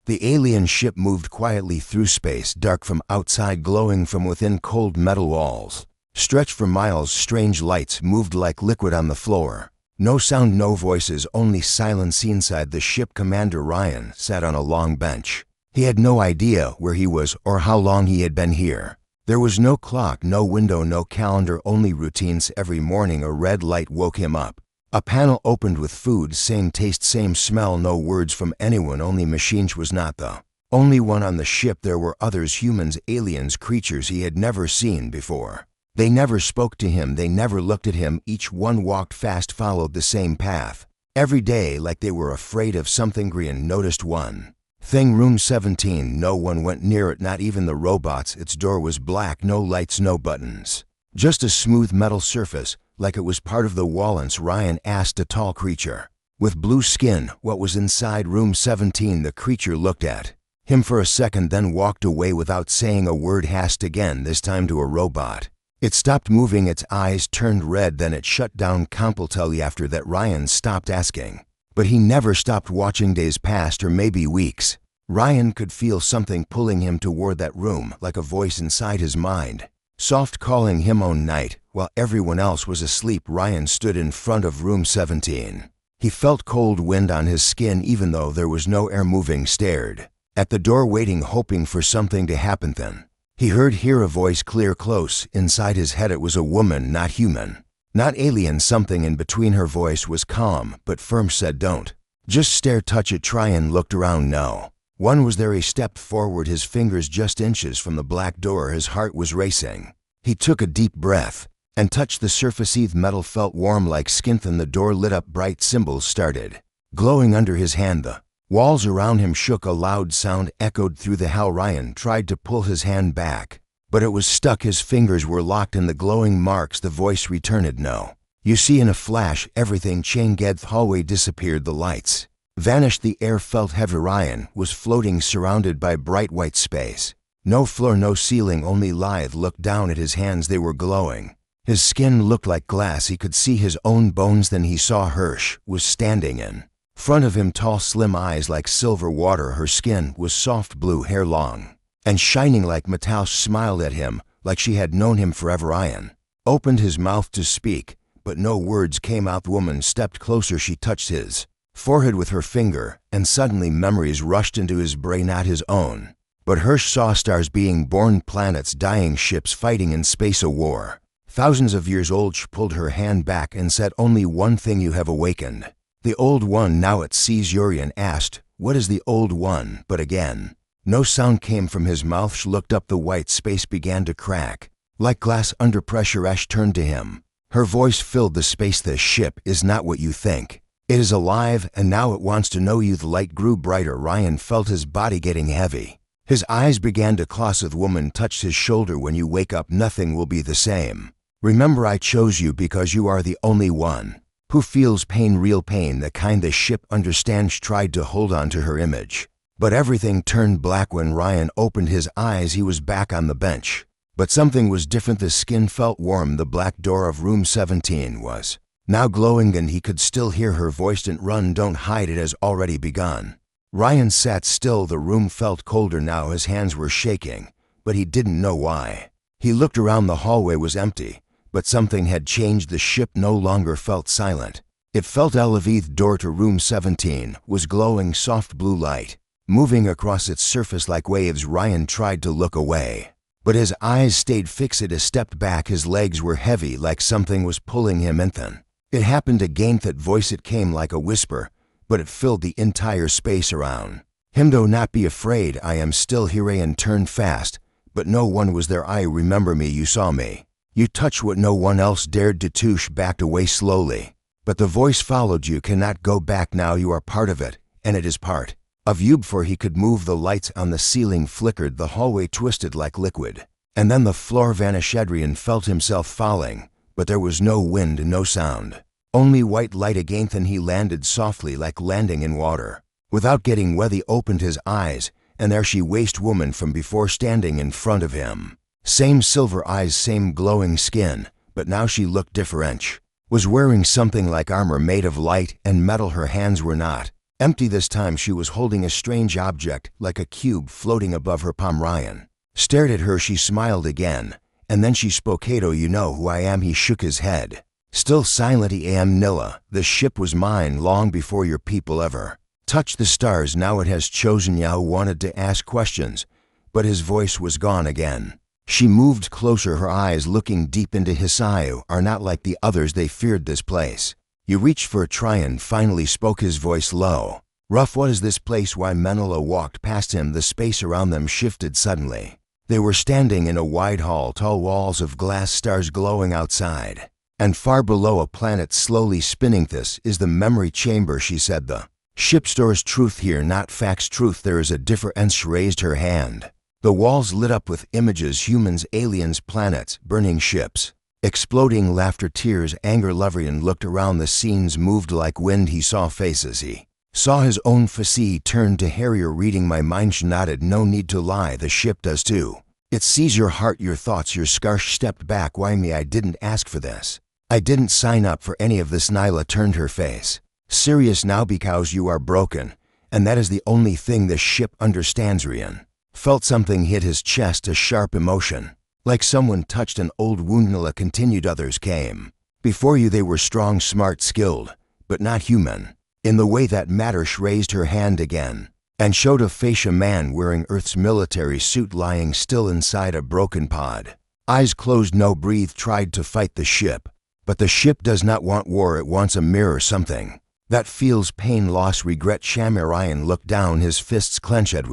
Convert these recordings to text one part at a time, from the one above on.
The alien ship moved quietly through space, dark from outside, glowing from within, cold metal walls. Stretched for miles, strange lights moved like liquid on the floor. No sound, no voices, only silence. Inside the ship, Commander Ryan sat on a long bench. He had no idea where he was or how long he had been here. There was no clock, no window, no calendar, only routines. Every morning a red light woke him up. A panel opened with food, same taste, same smell, no words from anyone, only machines. Was not the only one on the ship. There were others, humans, aliens, creatures he had never seen before. They never spoke to him, they never looked at him. Each one walked fast, followed the same path. Every day, like they were afraid of something. Grian noticed one thing: room 17. No one went near it, not even the robots. Its door was black, no lights, no buttons. Just a smooth metal surface, like it was part of the wall. Once Ryan asked a tall creature with blue skin what was inside room 17. The creature looked at him for a second, then walked away without saying a word. Asked again, this time to a robot. It stopped moving, its eyes turned red, then it shut down. Completely. After that, Ryan stopped asking. But he never stopped watching. Days passed, or maybe weeks. Ryan could feel something pulling him toward that room, like a voice inside his mind, soft, calling him on night. While everyone else was asleep, Ryan stood in front of room 17. He felt cold wind on his skin, even though there was no air moving. Stared at the door, waiting, hoping for something to happen. Then he hear a voice, clear, close. Inside his head it was a woman, not human, not alien. Something in between. Her voice was calm but firm, said, "Don't just stare, touch it, try." And looked around. No one was there. He stepped forward, his fingers just inches from the black door. His heart was racing. He took a deep breath and touched the surface. Eve metal felt warm like skin. Then the door lit up, bright symbols started glowing under his hand. The walls around him shook, a loud sound echoed through the hall. Ryan tried to pull his hand back, but it was stuck. His fingers were locked in the glowing marks. The voice returned, "No." You see, in a flash, everything changed. The hallway disappeared, the lights vanished, the air felt heavy. Ryan was floating, surrounded by bright white space. No floor, no ceiling, only lithe. Looked down at his hands, they were glowing. His skin looked like glass, he could see his own bones. Then he saw Hirsch was standing in front of him, tall, slim, eyes like silver water. Her skin was soft blue, hair long and shining like metal. Smiled at him like she had known him forever. Ryan opened his mouth to speak, but no words came out. The woman stepped closer, she touched his forehead with her finger, and suddenly memories rushed into his brain, not his own. But Hirsch saw stars being born, planets dying, ships fighting in space, a war thousands of years old. She pulled her hand back and said, "Only one thing, you have awakened the old one. Now it sees." Urian asked, "What is the old one?" But again, no sound came from his mouth. She looked up, the white space began to crack like glass under pressure. Ash turned to him. Her voice filled the space. "This ship is not what you think. It is alive, and now it wants to know you." The light grew brighter. Ryan felt his body getting heavy. His eyes began to close. The woman touched his shoulder. "When you wake up, nothing will be the same. Remember, I chose you because you are the only one who feels pain, real pain, the kind the ship understands." Tried to hold on to her image, but everything turned black. When Ryan opened his eyes, he was back on the bench. But something was different. The skin felt warm. The black door of room 17 was now glowing, and he could still hear her voice. "Don't run, don't hide, it has already begun." Ryan sat still. The room felt colder now. His hands were shaking, but he didn't know why. He looked around. The hallway was empty, but something had changed. The ship no longer felt silent. It felt alive. The door to room 17 was glowing, soft blue light moving across its surface like waves. Ryan tried to look away, but his eyes stayed fixed. He stepped back. His legs were heavy, like something was pulling him in. Then it happened again. That voice, it came like a whisper, but it filled the entire space around him. "Do not be afraid, I am still here." And turned fast, but no one was there. "I remember me, you saw me. You touched what no one else dared to touch." Backed away slowly, but the voice followed. "You cannot go back now, you are part of it, and it is part of you." Before he could move, the lights on the ceiling flickered. The hallway twisted like liquid, and then the floor vanished. Adrian felt himself falling, but there was no wind, no sound, only white light again. Then he landed softly, like landing in water. Without getting wet, he opened his eyes, and there she waist woman from before, standing in front of him. Same silver eyes, same glowing skin, but now she looked different. Was wearing something like armor made of light and metal. Her hands were not Empty this time, she was holding a strange object, like a cube floating above her palm. Ryan stared at her. She smiled again, and then she spoke. "Kato, you know who I am?" He shook his head. Still silent, "I am Nilla. The ship was mine long before your people ever touched the stars. Now it has chosen." Yao wanted to ask questions, but his voice was gone again. She moved closer, her eyes looking deep into his. "You are not like the others. They feared this place. You reached for a Tryon," finally spoke, his voice low. "Rough. What is this place?" Why? Menela walked past him. The space around them shifted suddenly. They were standing in a wide hall, tall walls of glass, stars glowing outside, and far below a planet slowly spinning. "This is the memory chamber," she said. "The ship stores truth here, not facts. Truth. There is a difference." She raised her hand. The walls lit up with images: humans, aliens, planets, burning ships, exploding laughter, tears, anger. Levrian looked around. The scenes moved like wind. He saw faces. He saw his own face. He turned to Harrier. "Reading my mind?" She nodded. "No need to lie. The ship does too. It sees your heart, your thoughts, your scars." Stepped back. "Why me? I didn't ask for this. I didn't sign up for any of this." Nyla turned her face serious now. "Because you are broken, and that is the only thing this ship understands." Rian felt something hit his chest, a sharp emotion, like someone touched an old wound. Nilla continued. "Others came before you. They were strong, smart, skilled, but not human in the way that matters." She raised her hand again and showed a face, a man wearing Earth's military suit lying still inside a broken pod. Eyes closed, no breathe. "Tried to fight the ship, but the ship does not want war. It wants a mirror, something that feels pain, loss, regret." Shamirian looked down, his fists clenched.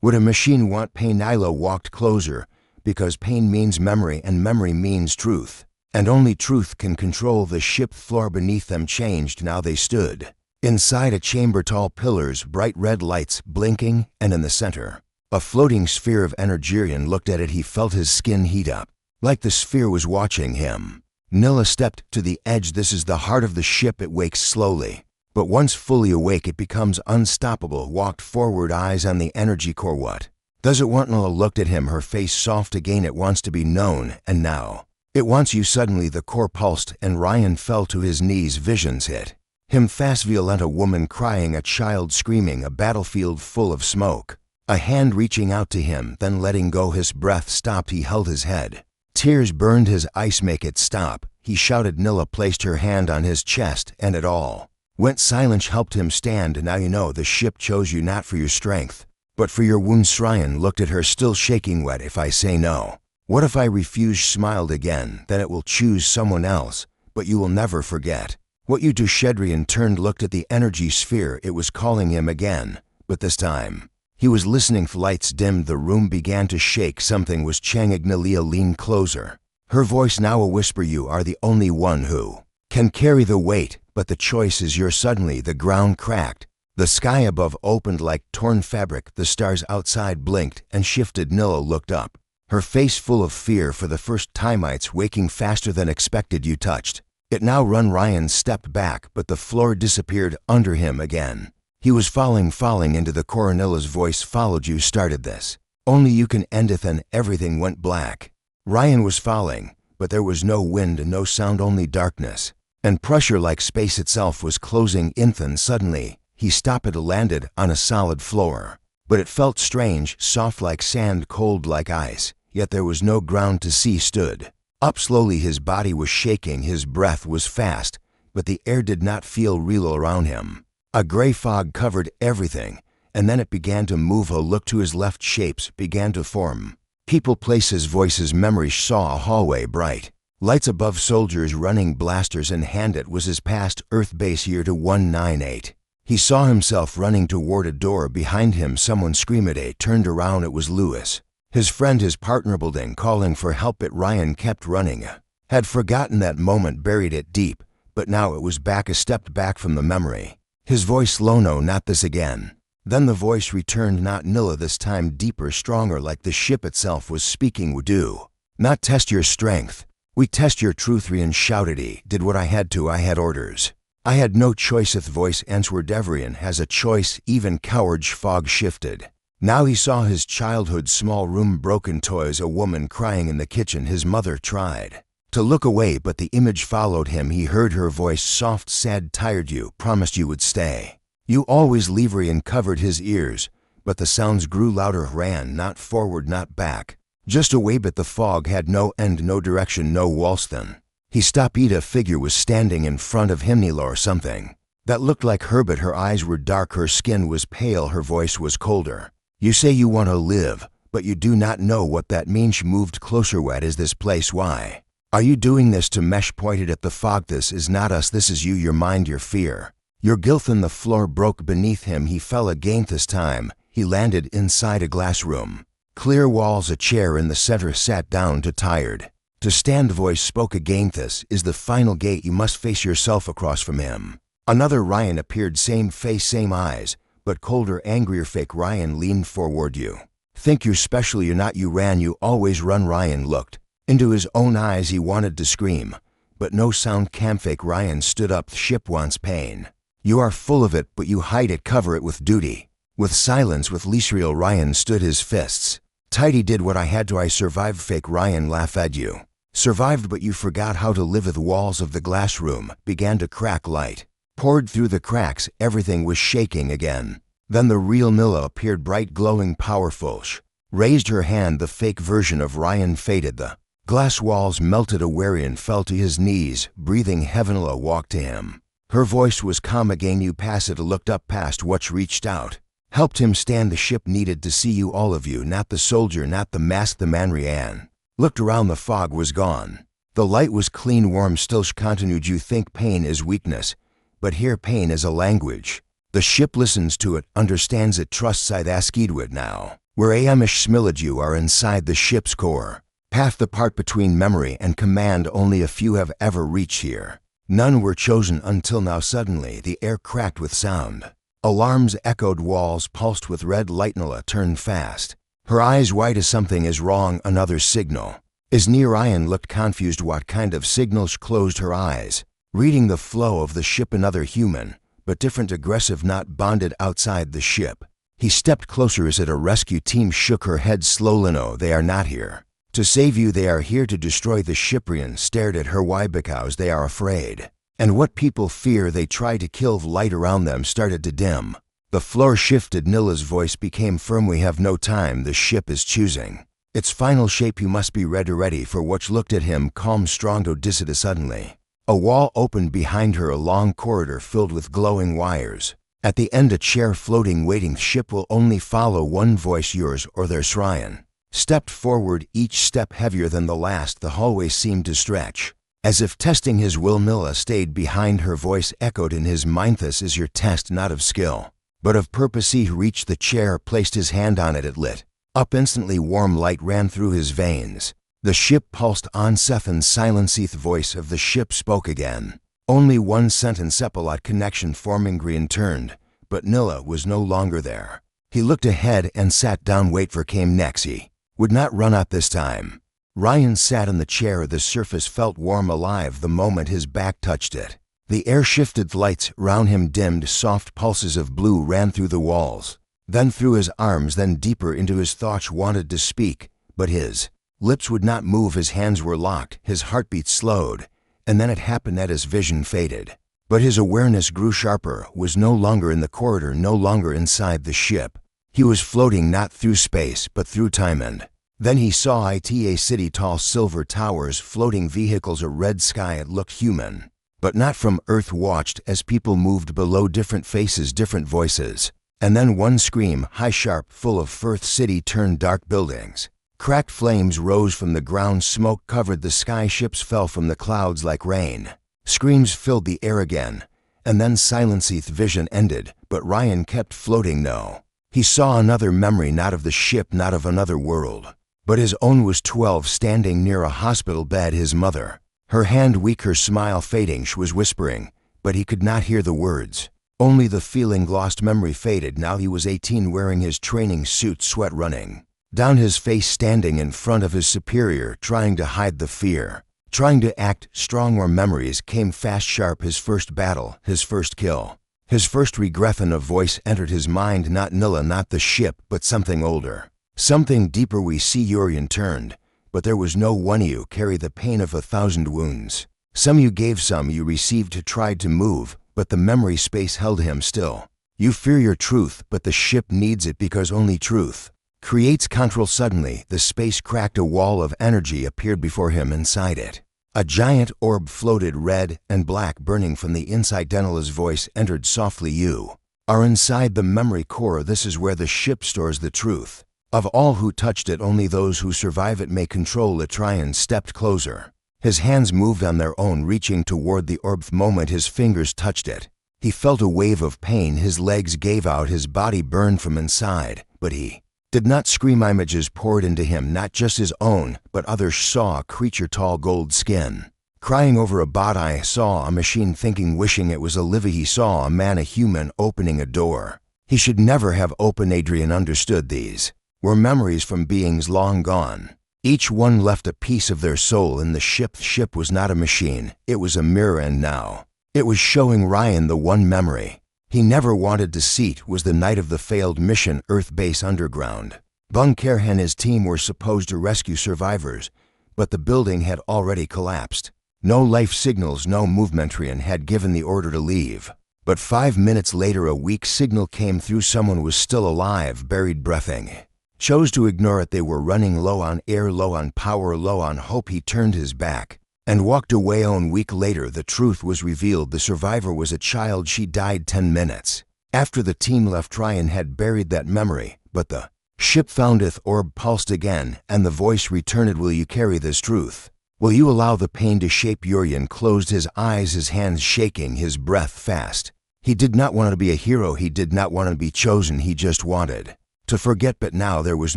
Would a machine want pain?" Nyla walked closer. "Because pain means memory, and memory means truth, and only truth can control the ship." Floor beneath them changed. Now they stood inside a chamber, tall pillars, bright red lights blinking, and in the center, a floating sphere of energy. Rian looked at it. He felt his skin heat up, like the sphere was watching him. Nilla stepped to the edge. "This is the heart of the ship. It wakes slowly, but once fully awake, it becomes unstoppable." Walked forward, eyes on the energy core. "What does it want?" Nilla looked at him, her face soft again. "It wants to be known, and now it wants you." Suddenly the core pulsed, and Ryan fell to his knees. Visions hit him fast. Violent, a woman crying, a child screaming, a battlefield full of smoke, a hand reaching out to him, then letting go. His breath stopped. He held his head. Tears burned his eyes. "Make it stop," he shouted. Nilla placed her hand on his chest, and it all went silent. Helped him stand. "Now you know the ship chose you not for your strength, but for your wounds." Ryan looked at her, still shaking. "What if I say no? What if I refuse?" Smiled again. "Then it will choose someone else, but you will never forget what you do." Shedrian turned, looked at the energy sphere. It was calling him again, but this time he was listening. Lights dimmed. The room began to shake. Something was changing. Nalia leaned closer, her voice now a whisper. "You are the only one who can carry the weight, but the choice is yours." Suddenly the ground cracked. The sky above opened like torn fabric. The stars outside blinked and shifted. Nilla looked up, her face full of fear. "For the first time, it's waking faster than expected. You touched it. Now run." Ryan stepped back, but the floor disappeared under him again. He was falling into the core. Nilla's voice followed. "You started this. Only you can end it." Then everything went black. Ryan was falling, but there was no wind, no sound, only darkness, and pressure like space itself was closing in. Then suddenly he stopped. It landed on a solid floor, but it felt strange, soft like sand, cold like ice, yet there was no ground to see. Stood up slowly. His body was shaking, his breath was fast, but the air did not feel real around him. A gray fog covered everything, and then it began to move. A look to his left. Shapes began to form. People, places, voices, memories. Saw a hallway, bright lights above, soldiers running, blasters in hand. It was his past Earth base, year 2198. He saw himself running toward a door. Behind him someone screamed. He turned around. It was Lewis, his friend, his partner, building, calling for help. But Ryan kept running. Had forgotten that moment, buried it deep, but now it was back. Stepped back from the memory. His voice low. "No, not this again." Then the voice returned, not Nilla this time, deeper, stronger, like the ship itself was speaking. "We do not test your strength. We test your truth." Rian shouted. "He did what I had to. I had orders. I had no choice." The voice answered. "Everyone has a choice, even cowards." Fog shifted. Now he saw his childhood small room, broken toys, a woman crying in the kitchen. His mother tried to look away, but the image followed him. He heard her voice, soft, sad, tired. "You promised you would stay. You always levery and covered his ears, but the sounds grew louder, ran, not forward, not back. Just away, but the fog had no end, no direction, no Walston. He stopped. A figure was standing in front of him, or something that looked like her, but her eyes were dark, her skin was pale, her voice was colder. You say you want to live, but you do not know what that means. She moved closer. What is this place? Why are you doing this to Mesh? Pointed at the fog. This is not us, this is you, your mind, your fear, your guilt. And the floor broke beneath him. He fell again. This time he landed inside a glass room. Clear walls, a chair in the center. Sat down, too tired to stand. Voice spoke again. This is the final gate. You must face yourself. Across from him, another Ryan appeared. Same face, same eyes, but colder, angrier. Fake Ryan leaned forward. You think you're special, you're not. You ran, you always run. Ryan looked into his own eyes. He wanted to scream, but no sound came. Fake Ryan stood up. The ship wants pain. You are full of it, but you hide it. Cover it with duty, with silence, with leash. Real Ryan stood his fists tight. He did what I had to. I survived. Fake Ryan laughed at you. Survived, but you forgot how to live. The walls of the glass room began to crack. Light poured through the cracks. Everything was shaking again. Then the real Nilla appeared, bright, glowing, powerful. She raised her hand. The fake version of Ryan faded. The glass walls melted. Awarian fell to his knees, breathing heavy. Nilla walked to him. Her voice was calm again. You pass it. Looked up past Watch, reached out, helped him stand. The ship needed to see you, all of you, not the soldier, not the mask. The man Rianne looked around. The fog was gone. The light was clean, warm, still. She continued, you think pain is weakness, but here pain is a language. The ship listens to it, understands it, trusts it. Askidwit now. Where Amish smillage, you are inside the ship's core. Path the part between memory and command. Only a few have ever reached here. None were chosen until now. Suddenly the air cracked with sound. Alarms echoed, walls pulsed with red light. Nilla turned fast, her eyes wide. As something is wrong. Another signal is near. Ryan looked confused. What kind of signal? She closed her eyes, reading the flow of the ship. Another human, but different, aggressive, not bonded. Outside the ship, he stepped closer. Is it a rescue team? Shook her head slowly. No, they are not here to save you. They are here to destroy the ship. Rian stared at her. Why? Because they are afraid. And what people fear, they try to kill. The light around them started to dim. The floor shifted. Nilla's voice became firm. We have no time. The ship is choosing its final shape. You must be ready for what. Looked at him, calm, strong. Odysseus. Suddenly a wall opened behind her. A long corridor filled with glowing wires. At the end, a chair floating, waiting. The ship will only follow one voice, yours or theirs. Ryan stepped forward, each step heavier than the last. The hallway seemed to stretch, as if testing his will. Nilla stayed behind. Her voice echoed in his mind. This is your test, not of skill, but of purpose. He reached the chair, placed his hand on it. It lit up instantly. Warm light ran through his veins. The ship pulsed on. Sethan's silence. The voice of the ship spoke again. Only one sentence. Epilot connection forming. Green turned, but Nilla was no longer there. He looked ahead and sat down. Wait for came next. He would not run out this time. Ryan sat in the chair. The surface felt warm, alive the moment his back touched it. The air shifted. Lights round him dimmed. Soft pulses of blue ran through the walls, then through his arms, then deeper into his thoughts. Wanted to speak, but his lips would not move. His hands were locked. His heartbeat slowed, and then it happened that his vision faded. But his awareness grew sharper. Was no longer in the corridor, no longer inside the ship. He was floating, not through space, but through time. And then he saw it, a city, tall silver towers, floating vehicles, a red sky. It looked human, but not from Earth. Watched as people moved below, different faces, different voices. And then one scream, high, sharp, full of Firth. City turned dark. Buildings cracked. Flames rose from the ground. Smoke covered the sky. Ships fell from the clouds like rain. Screams filled the air again. And then silence. Vision ended, but Ryan kept floating. No, he saw another memory, not of the ship, not of another world, but his own. Was 12, standing near a hospital bed. His mother, her hand weak, her smile fading. She was whispering, but he could not hear the words. Only the feeling. Lost memory faded. Now he was 18, wearing his training suit, sweat running down his face, standing in front of his superior, trying to hide the fear, trying to act strong. More memories came fast, sharp. His first battle, his first kill, his first regret. And a voice entered his mind. Not Nilla, not the ship, but something older, something deeper. We see. Urian turned, but there was no one. You carry the pain of 1,000 wounds. Some you gave, some you received. Tried to move, but the memory space held him still. You fear your truth, but the ship needs it because only truth creates control. Suddenly, the space cracked. A wall of energy appeared before him. Inside it, a giant orb floated, red and black, burning from the inside. Daniela's voice entered softly. You are inside the memory core. This is where the ship stores the truth of all who touched it. Only those who survive it may control it. Ryan stepped closer. His hands moved on their own, reaching toward the orb. The moment his fingers touched it, he felt a wave of pain. His legs gave out, his body burned from inside, but he did not scream. Images poured into him, not just his own, but others. Saw a creature, tall, gold skin, crying over a body. Saw a machine thinking, wishing it was a living. He saw a man, a human, opening a door he should never have opened. Adrian understood these were memories from beings long gone. Each one left a piece of their soul in the ship. The ship was not a machine, it was a mirror, and now it was showing Ryan the one memory he never wanted to see. It was the night of the failed mission, Earth Base Underground. Bunker and his team were supposed to rescue survivors, but the building had already collapsed. No life signals, no movement. Ryan had given the order to leave, but 5 minutes later a weak signal came through. Someone was still alive, buried, breathing. Chose to ignore it. They were running low on air, low on power, low on hope. He turned his back and walked away. A week later, the truth was revealed. The survivor was a child. She died 10 minutes after the team left. Ryan had buried that memory, but the ship found it. Orb pulsed again, and the voice returned. Will you carry this truth? Will you allow the pain to shape you? Ryan closed his eyes, his hands shaking, his breath fast. He did not want to be a hero. He did not want to be chosen. He just wanted to forget. But now there was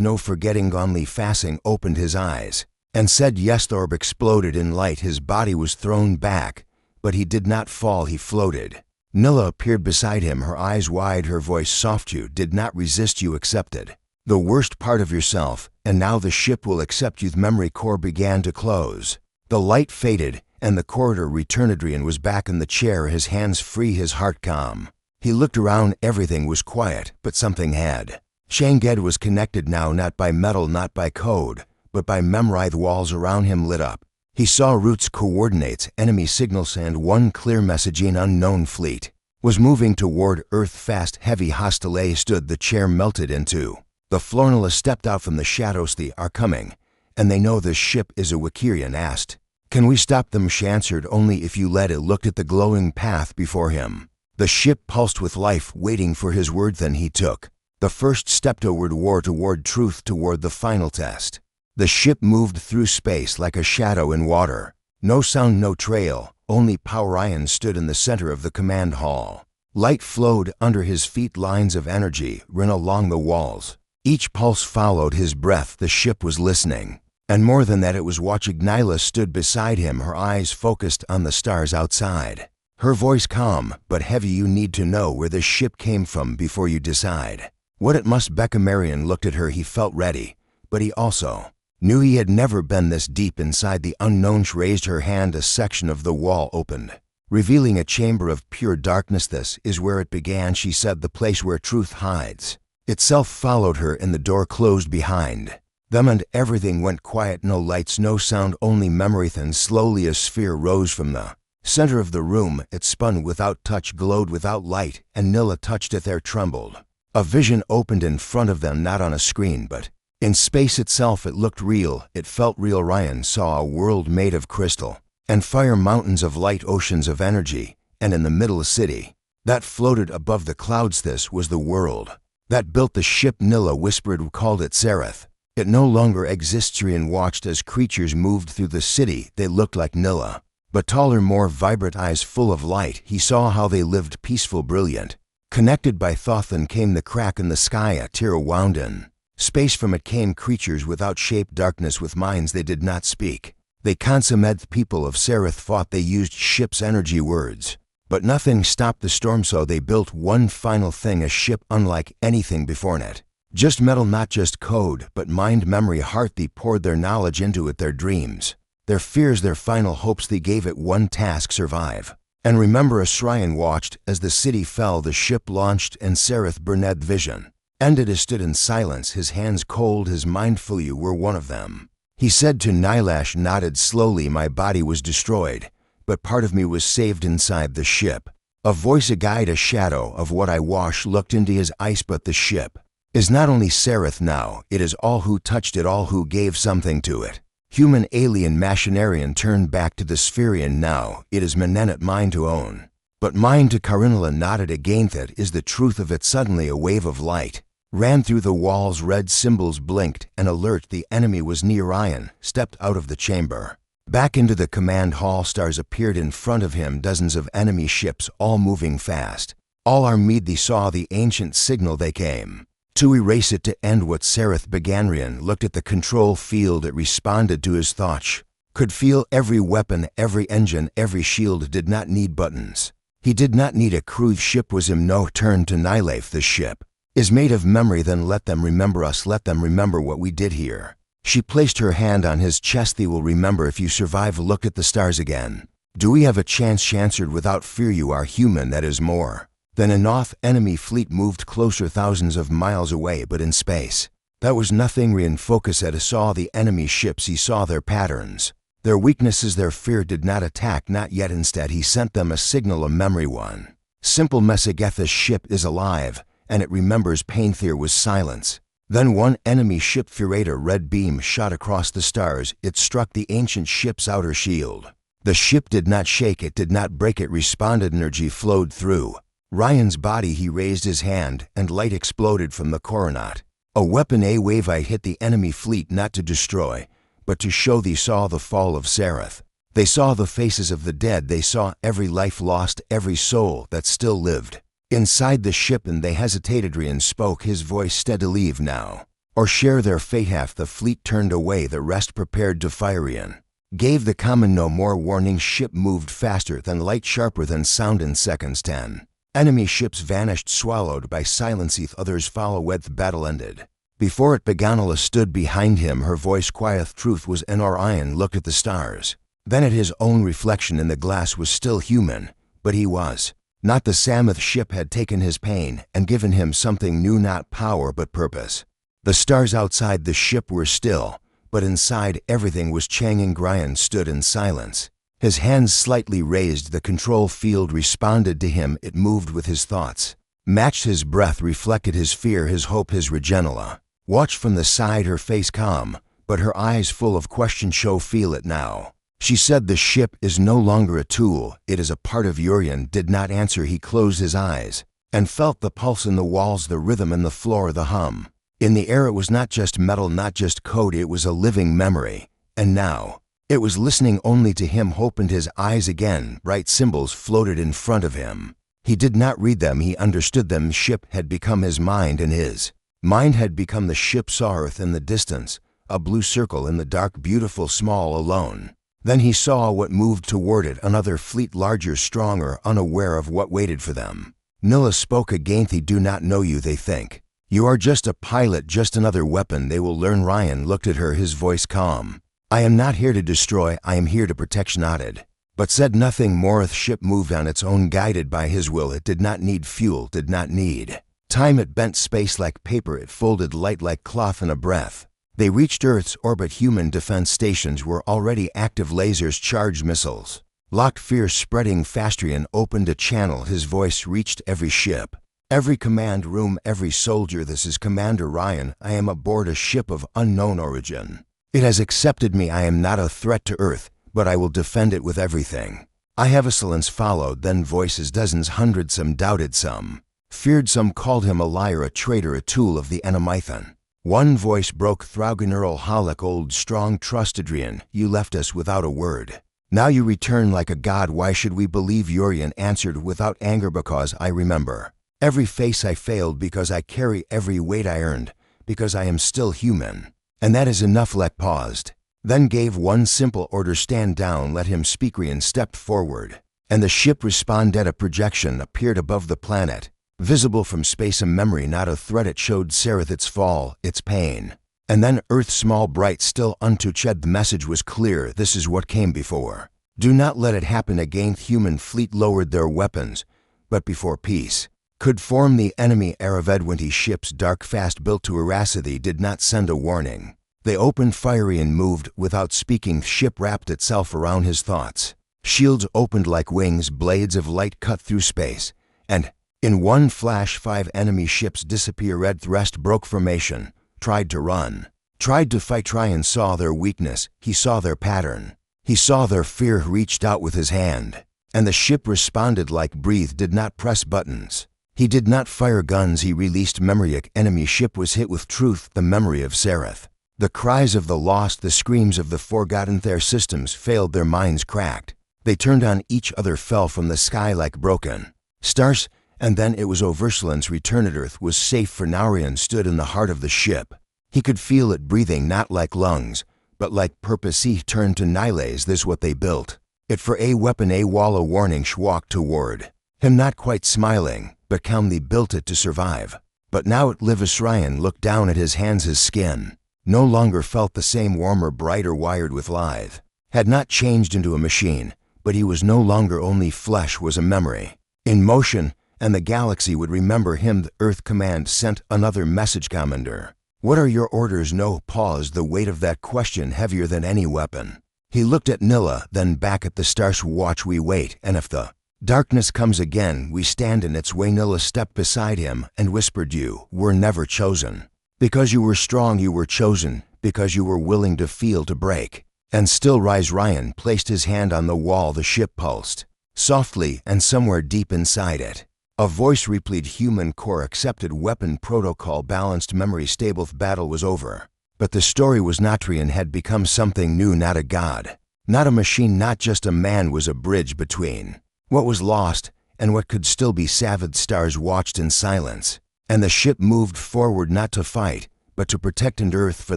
no forgetting. Only Fassing opened his eyes and said yes. The orb exploded in light. His body was thrown back, but he did not fall. He floated. Nilla appeared beside him, her eyes wide, her voice soft. You did not resist. You accepted the worst part of yourself, and now the ship will accept you. The memory core began to close. The light faded, and the corridor returned. Adrian was back in the chair, his hands free, his heart calm. He looked around. Everything was quiet, but something had. Shanged was connected now, not by metal, not by code, but by memory. The walls around him lit up. He saw routes, coordinates, enemy signals, and one clear message. An unknown fleet was moving toward Earth fast. Heavy hostile stood. The chair melted into the floor. Nilla stepped out from the shadows. They are coming, and they know this ship is a Wakirian. Asked, can we stop them? She answered, only if you let it. Looked at the glowing path before him. The ship pulsed with life, waiting for his word. Then he took the first step toward war, toward truth, toward the final test. The ship moved through space like a shadow in water. No sound, no trail, only power. Ryan stood in the center of the command hall. Light flowed under his feet. Lines of energy ran along the walls. Each pulse followed his breath. The ship was listening, and more than that, it was watching. Nyla stood beside him, her eyes focused on the stars outside. Her voice calm but heavy. You need to know where this ship came from before you decide what it must. Becca Marion looked at her. He felt ready, but he also knew he had never been this deep inside the unknown. She raised her hand. A section of the wall opened, revealing a chamber of pure darkness. This is where it began, she said, the place where truth hides itself. Followed her, and the door closed behind them, and everything went quiet. No lights, no sound, only memory. Then slowly a sphere rose from the center of the room. It spun without touch, glowed without light, and Nilla touched it. There trembled. A vision opened in front of them, not on a screen, but in space itself. It looked real, it felt real. Ryan saw a world made of crystal and fire, mountains of light, oceans of energy, and in the middle a city that floated above the clouds. This was the world that built the ship. Nilla whispered, called it Sereth. It no longer exists. Ryan watched as creatures moved through the city. They looked like Nilla, but taller, more vibrant, eyes full of light. He saw how they lived, peaceful, brilliant, connected by thought. Then came the crack in the sky. A tear wound in space. From it came creatures without shape, darkness, with minds they did not speak. They consummed. People of Sereth fought. They used ship's energy, words, but nothing stopped the storm. So they built one final thing, a ship unlike anything before it. Just metal, not just code, but mind, memory, heart. They poured their knowledge into it, their dreams, their fears, their final hopes. They gave it one task: survive and remember us. Ryan watched as the city fell, the ship launched, and Sereth Burnett vision ended. He stood in silence, his hands cold, his mind full. You were one of them, he said to Nylash. Nodded slowly. My body was destroyed, but part of me was saved inside the ship. A voice, a guide, a shadow of what I wash looked into his eyes. But the ship is not only Sereth now, it is all who touched it, all who gave something to it. Human, alien, machinarian turned back to the Spherian now, it is Menenet mine to own. But mine to Carinala nodded against it is the truth of it. Suddenly a wave of light ran through the walls, red symbols blinked, and alert, the enemy was near. Ryan stepped out of the chamber. Back into the command hall, stars appeared in front of him, dozens of enemy ships, all moving fast. All armed, they saw the ancient signal, they came to erase it, to end what Sereth began. Ryan looked at the control field, it responded to his thoughts. Could feel every weapon, every engine, every shield. Did not need buttons. He did not need a cruise ship was him. No, turn to Nylaf. The ship is made of memory, then let them remember us, let them remember what we did here. She placed her hand on his chest. They will remember if you survive. Look at the stars again. Do we have a chance? She answered without fear. You are human, that is more than enough. Enemy fleet moved closer, thousands of miles away, but in space. That was nothing. Ryan focused at saw the enemy ships, he saw their patterns, their weaknesses, their fear. Did not attack, not yet. Instead he sent them a signal, a memory, one simple message. The ship is alive, and it remembers pain. There was silence. Then one enemy ship, Furata, red beam shot across the stars. It struck the ancient ship's outer shield. The ship did not shake, it did not break, it responded. Energy flowed through Ryan's body. He raised his hand, and light exploded from the coronat. A weapon, a wave. I hit the enemy fleet, not to destroy, but to show. They saw the fall of Sereth. They saw the faces of the dead. They saw every life lost, every soul that still lived inside the ship, and they hesitated. Ryan spoke, his voice steady. Leave now, or share their fate. Half the fleet turned away, the rest prepared to fire. Ryan gave the command no more warning. Ship moved faster than light, sharper than sound. In seconds 10 enemy ships vanished, swallowed by silence. Others follow. With battle ended before it began. Allah stood behind him, her voice quiet. Truth was in our Ryan looked at the stars, then at his own reflection in the glass. Was still human, but he was not. The Samoth ship had taken his pain and given him something new, not power but purpose. The stars outside the ship were still, but inside everything was changing. Ryan stood in silence, his hands slightly raised. The control field responded to him, it moved with his thoughts, matched his breath, reflected his fear, his hope, his Regenala watched from the side, her face calm, but her eyes full of question. Show, feel it now. She said, the ship is no longer a tool, it is a part of Urian. Did not answer. He closed his eyes and felt the pulse in the walls, the rhythm in the floor, the hum in the air. It was not just metal, not just code, it was a living memory. And now it was listening only to him. Opened his eyes again, bright symbols floated in front of him. He did not read them, he understood them. Ship had become his mind, and his mind had become the ship. Saw Earth in the distance, a blue circle in the dark, beautiful, small, alone. Then he saw what moved toward it, another fleet, larger, stronger, unaware of what waited for them. Nilla spoke again. They do not know you, they think you are just a pilot, just another weapon. They will learn. Ryan looked at her, his voice calm. I am not here to destroy, I am here to protect. She nodded, but said nothing more. The ship moved on its own, guided by his will. It did not need fuel, did not need time. It bent space like paper, it folded light like cloth in a breath. They reached Earth's orbit. Human defense stations were already active, lasers, charged missiles locked, fear spreading faster. And opened a channel, his voice reached every ship, every command room, every soldier. This is Commander Ryan, I am aboard a ship of unknown origin. It has accepted me. I am not a threat to Earth, but I will defend it with everything I have. A silence followed, then voices, dozens, hundreds. Some doubted, some feared, some called him a liar, a traitor, a tool of the Enemithan. One voice broke, Thraugeneral Halak, old, strong, trusted. Ryan, you left us without a word. Now you return like a god. Why should we believe? Urian answered without anger, because I remember every face I failed, because I carry every weight I earned, because I am still human. And that is enough. Let paused, then gave one simple order, stand down, let him speak. Ryan stepped forward, and the ship responded. A projection appeared above the planet, visible from space, a memory, not a threat. It showed Sereth, its fall, its pain, and then Earth, small, bright, still, untouched. The message was clear, this is what came before. Do not let it happen again. Human fleet lowered their weapons, but before peace could form, the enemy Aravedwinty ships, dark, fast, built to Erasity, did not send a warning. They opened fire and moved without speaking. Ship wrapped itself around his thoughts. Shields opened like wings, blades of light cut through space, and in one flash 5 enemy ships disappear. Red Thrust broke formation, tried to run, tried to fight. Ryan saw their weakness, he saw their pattern, he saw their fear, reached out with his hand, and the ship responded like breathe, did not press buttons. He did not fire guns, he released memory. Enemy ship was hit with truth, the memory of Sereth. The cries of the lost, the screams of the forgotten. Their systems failed, their minds cracked. They turned on each other, fell from the sky like broken stars, and then it was over. Ursulin's return at Earth was safe for now. Ryan stood in the heart of the ship. He could feel it breathing, not like lungs, but like purpose. He turned to Nile. Is this what they built it for? A weapon, a wall, a warning. She walked toward him, not quite smiling, but calmly. Built it to survive. But now it lives. Ryan looked down at his hands. His skin no longer felt the same, warmer, brighter, wired with lithe. Had not changed into a machine, but he was no longer only flesh, was a memory in motion, and the galaxy would remember him. The Earth Command sent another message. Commander, what are your orders? No pause, the weight of that question heavier than any weapon. He looked at Nilla, then back at the stars. Watch, we wait, and if the darkness comes again, we stand in its way. Nilla stepped beside him and whispered, you were never chosen. Because you were strong, you were chosen, because you were willing to feel, to break, and still rise. Ryan placed his hand on the wall. The ship pulsed softly, and somewhere deep inside it, a voice replied, human core accepted, weapon protocol balanced, memory stable. The battle was over, but the story was not. Ryan had become something new, not a god, not a machine, not just a man. Was a bridge between what was lost and what could still be. Savage stars watched in silence, and the ship moved forward, not to fight, but to protect. And Earth, for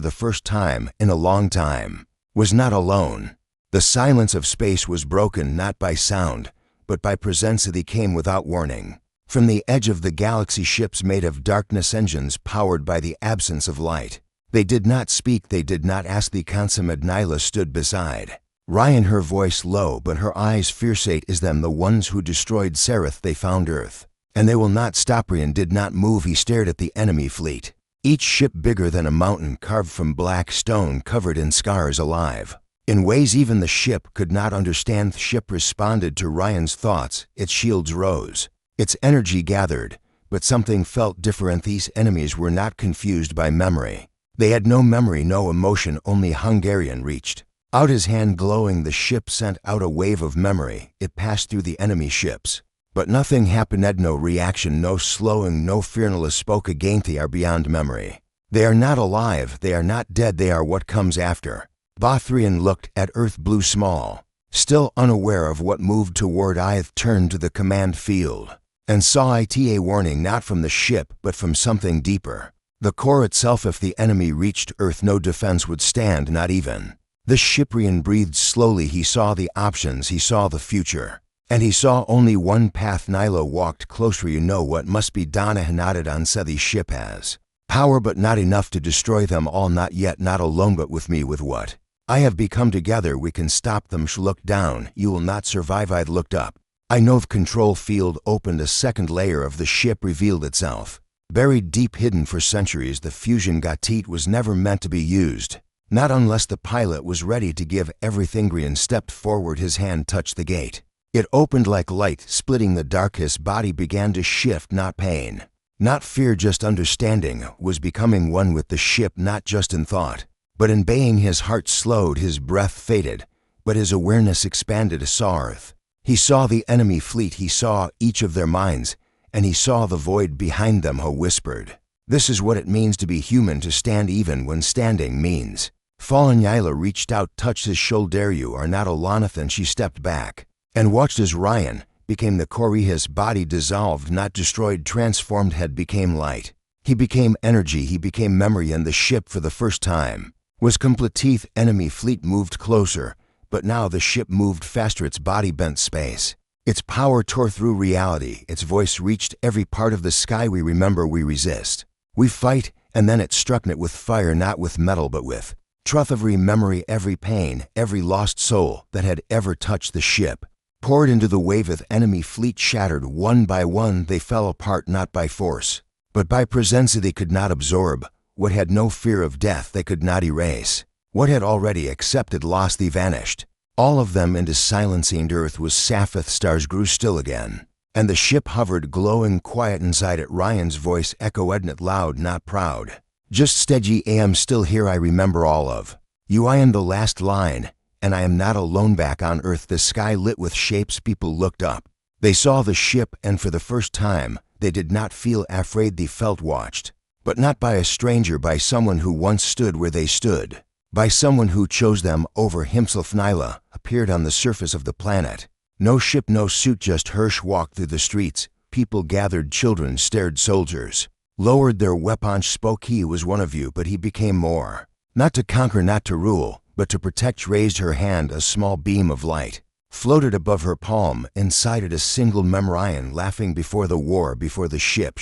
the first time in a long time, was not alone. The silence of space was broken not by sound, but by presence. They came without warning. From the edge of the galaxy, ships made of darkness, engines powered by the absence of light. They did not speak, they did not ask. The consummate Nyla stood beside Ryan, her voice low, but her eyes fierce. It is them, the ones who destroyed Sereth. They found Earth, and they will not stop. Ryan did not move. He stared at the enemy fleet, each ship bigger than a mountain, carved from black stone, covered in scars, alive in ways even the ship could not understand. The ship responded to Ryan's thoughts. Its shields rose, its energy gathered, but something felt different. These enemies were not confused by memory. They had no memory, no emotion, only Hungarian reached out his hand, glowing. The ship sent out a wave of memory. It passed through the enemy ships, but nothing happened. No reaction, no slowing, no fear. Nilla spoke again. They are beyond memory. They are not alive, they are not dead, they are what comes after. Bothrian looked at Earth, blue small, still unaware of what moved toward. Ith turned to the command field and saw it, a warning, not from the ship, but from something deeper. The core itself. If the enemy reached Earth, no defense would stand, not even the Shiprian breathed slowly. He saw the options, he saw the future, and he saw only one path. Nilo walked closer. You know what must be. Donna nodded. On Sethi's ship has power, but not enough to destroy them all. Not yet, not alone, but with me, with what I have become. Together we can stop them. She looked down. You will not survive. I looked up. I know. The control field opened. A second layer of the ship revealed itself, buried deep, hidden for centuries. The fusion gatit was never meant to be used, not unless the pilot was ready to give everything. Grian stepped forward. His hand touched the gate. It opened like light, splitting the dark. His body began to shift. Not pain, not fear, just understanding. Was becoming one with the ship, not just in thought, but in baying. His heart slowed, his breath faded, but his awareness expanded. Saw Earth. He saw the enemy fleet. He saw each of their minds, and he saw the void behind them. Ho whispered, this is what it means to be human, to stand even when standing means fallen. Yila reached out, touched his shoulder. You are not Alanathan. She stepped back and watched as Ryan became the core. His body dissolved, not destroyed, transformed. Head became light. He became energy. He became memory, and the ship for the first time was complete. Teeth. Enemy fleet moved closer, but now the ship moved faster. Its body bent space. Its power tore through reality. Its voice reached every part of the sky. We remember, we resist, we fight. And then it struck it with fire, not with metal, but with truth. Every memory, every pain, every lost soul that had ever touched the ship poured into the wave. Of enemy fleet shattered one by one. They fell apart, not by force, but by presence. They could not absorb what had no fear of death. They could not erase what had already accepted loss. They vanished, All of them into silencing earth was Sapphic stars grew still again. And the ship hovered glowing quiet inside it. Ryan's voice echoed it loud, not proud. Just steady, I am still here, I remember all of you. I am the last line, and I am not alone back on earth. The sky lit with shapes. People looked up. They saw the ship, and for the first time, they did not feel afraid. They felt watched. But not by a stranger, by someone who once stood where they stood. By someone who chose them over himself. Nyla appeared on the surface of the planet. No ship, no suit, just Hirsch walked through the streets. People gathered, children stared, soldiers lowered their weapons. Spoke, he was one of you, but he became more. Not to conquer, not to rule, but to protect. Raised her hand, a small beam of light floated above her palm. Inside it a single memorial, laughing before the war, before the ship.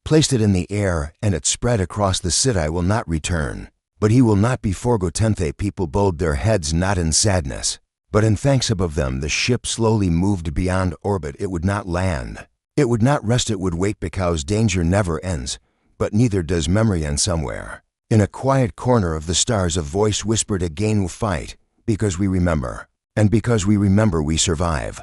Placed it in the air, and it spread across the city. I will not return, but he will not be forgotten. People bowed their heads, not in sadness, but in thanks. Above them the ship slowly moved beyond orbit. It would not land. It would not rest. It would wait, because danger never ends, but neither does memory end. Somewhere in a quiet corner of the stars a voice whispered again, we'll fight, because we remember, and because we remember we survive.